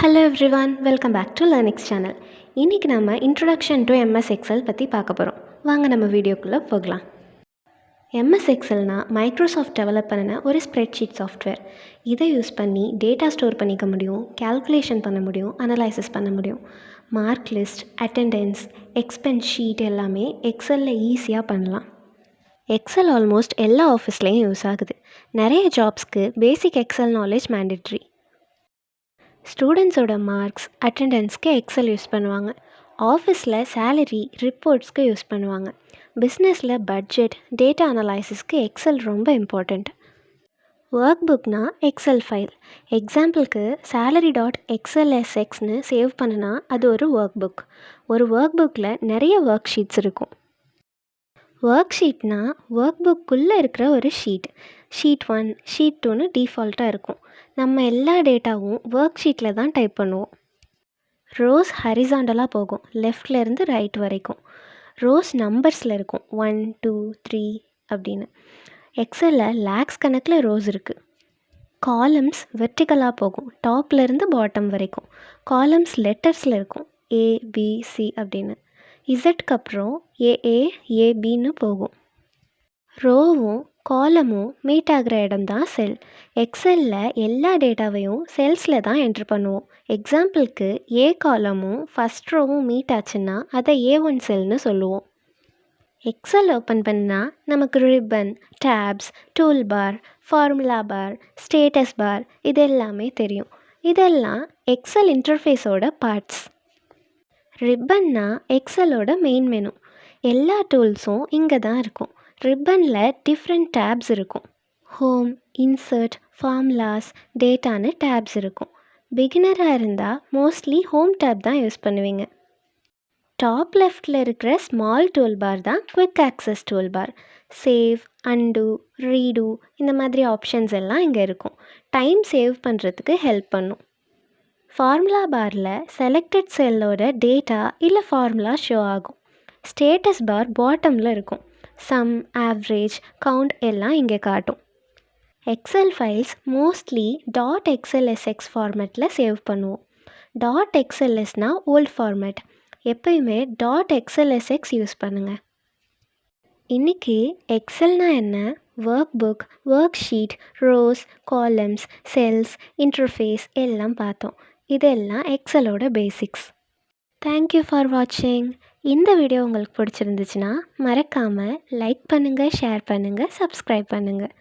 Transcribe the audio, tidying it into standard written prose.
Hello everyone, welcome back to Learnix channel. இன்னைக்கு நாம introduction to MS Excel பற்றி பார்க்க போகிறோம். வாங்க நம்ம வீடியோக்குள்ளே போகலாம். MS Excelனா மைக்ரோசாஃப்ட் டெவலப் பண்ணின ஒரு ஸ்ப்ரெட்ஷீட் சாஃப்ட்வேர். இதை யூஸ் பண்ணி டேட்டா ஸ்டோர் பண்ணிக்க முடியும், கால்குலேஷன் பண்ண முடியும், அனலைசிஸ் பண்ண முடியும். Mark list, attendance, expense sheet எல்லாமே எக்ஸலில் ஈஸியாக பண்ணலாம். எக்ஸல் ஆல்மோஸ்ட் எல்லா ஆஃபீஸ்லேயும் யூஸ் ஆகுது. நிறைய ஜாப்ஸ்க்கு பேசிக் எக்ஸல் நாலேஜ் மேண்டேட்ரி. ஸ்டூடெண்ட்ஸோட மார்க்ஸ், அட்டெண்டன்ஸ்க்கு எக்ஸல் யூஸ் பண்ணுவாங்க. ஆஃபீஸில் சேலரி, ரிப்போர்ட்ஸ்க்கு யூஸ் பண்ணுவாங்க. பிஸ்னஸில் பட்ஜெட், டேட்டா அனலைசிஸ்க்கு எக்ஸல் ரொம்ப இம்பார்ட்டண்ட். ஒர்க் புக்னா எக்ஸல் ஃபைல். எக்ஸாம்பிளுக்கு salary.xlsxன்னு சேவ் பண்ணுனா அது ஒரு ஒர்க் புக். ஒரு ஒர்க் புக்கில் நிறைய ஒர்க் ஷீட்ஸ் இருக்கும். ஒர்க் ஷீட்னா ஒர்க் புக்குள்ளே இருக்கிற ஒரு ஷீட். ஷீட் 1, ஷீட் 2ன்னு டிஃபால்ட்டாக இருக்கும். நம்ம எல்லா டேட்டாவும் ஒர்க் ஷீட்டில் தான் டைப் பண்ணுவோம். ரோஸ் ஹரிசாண்டலாக போகும், லெஃப்ட்லேருந்து ரைட் வரைக்கும். ரோஸ் நம்பர்ஸில் இருக்கும், 1, 2, 3 அப்படின்னு. எக்ஸலில் லேக்ஸ் கணக்கில் ரோஸ் இருக்குது. காலம்ஸ் வெர்டிக்கலாக போகும், டாப்லேருந்து பாட்டம் வரைக்கும். காலம்ஸ் லெட்டர்ஸில் இருக்கும், ABC அப்படின்னு. இசட்க்கு அப்புறம் AA, ABன்னு போகும். ரோவும் காலமும் மீட் ஆகிற இடம் தான் செல். எக்ஸலில் எல்லா டேட்டாவையும் செல்ஸில் தான் என்ட்ரு பண்ணுவோம். எக்ஸாம்பிளுக்கு ஏ காலமும் ஃபஸ்ட் ரோவும் மீட் ஆச்சுன்னா அதை A1 செல்னு சொல்லுவோம். எக்ஸல் ஓப்பன் பண்ணால் நமக்கு ribbon, tabs, tool bar, formula bar, status bar இது எல்லாமே தெரியும். இதெல்லாம் எக்ஸல் இன்டர்ஃபேஸோட பார்ட்ஸ். ரிப்பன்னா எக்ஸலோட மெயின் மெனு. எல்லா டூல்ஸும் இங்கே தான் இருக்கும். ரிப்பனில் டிஃப்ரெண்ட் டேப்ஸ் இருக்கும். ஹோம், இன்சர்ட், ஃபார்முலாஸ், டேட்டான்னு டேப்ஸ் இருக்கும். பிகினராக இருந்தால் மோஸ்ட்லி ஹோம் டேப் தான் யூஸ் பண்ணுவீங்க. டாப் லெஃப்டில் இருக்கிற ஸ்மால் டூல் பார் தான் quick access tool bar. Save, undo, redo இந்த மாதிரி ஆப்ஷன்ஸ் எல்லாம் இங்கே இருக்கும். டைம் சேவ் பண்ணுறதுக்கு ஹெல்ப் பண்ணும். ஃபார்முலா பாரில் செலக்டட் செல்லோட டேட்டா இல்லை ஃபார்முலா ஷோ ஆகும். ஸ்டேட்டஸ் பார் பாட்டமில் இருக்கும். சம், ஆவரேஜ், கவுண்ட் எல்லாம் இங்கே காட்டும். எக்ஸல் ஃபைல்ஸ் மோஸ்ட்லி .xlsx ஃபார்மேட்டில் சேவ் பண்ணுவோம். .xlsனால் ஓல்ட் ஃபார்மேட். எப்பயுமே .xlsx யூஸ் பண்ணுங்கள். இன்றைக்கி எக்ஸல்னா என்ன, workbook, worksheet, rows, columns, cells, interface எல்லாம் பார்த்தோம். இதெல்லாம் எக்ஸலோட பேசிக்ஸ். தேங்க்யூ ஃபார் வாட்சிங். இந்த வீடியோ உங்களுக்கு பிடிச்சிருந்துச்சுன்னா மறக்காமல் லைக் பண்ணுங்கள், ஷேர் பண்ணுங்கள், சப்ஸ்கிரைப் பண்ணுங்கள்.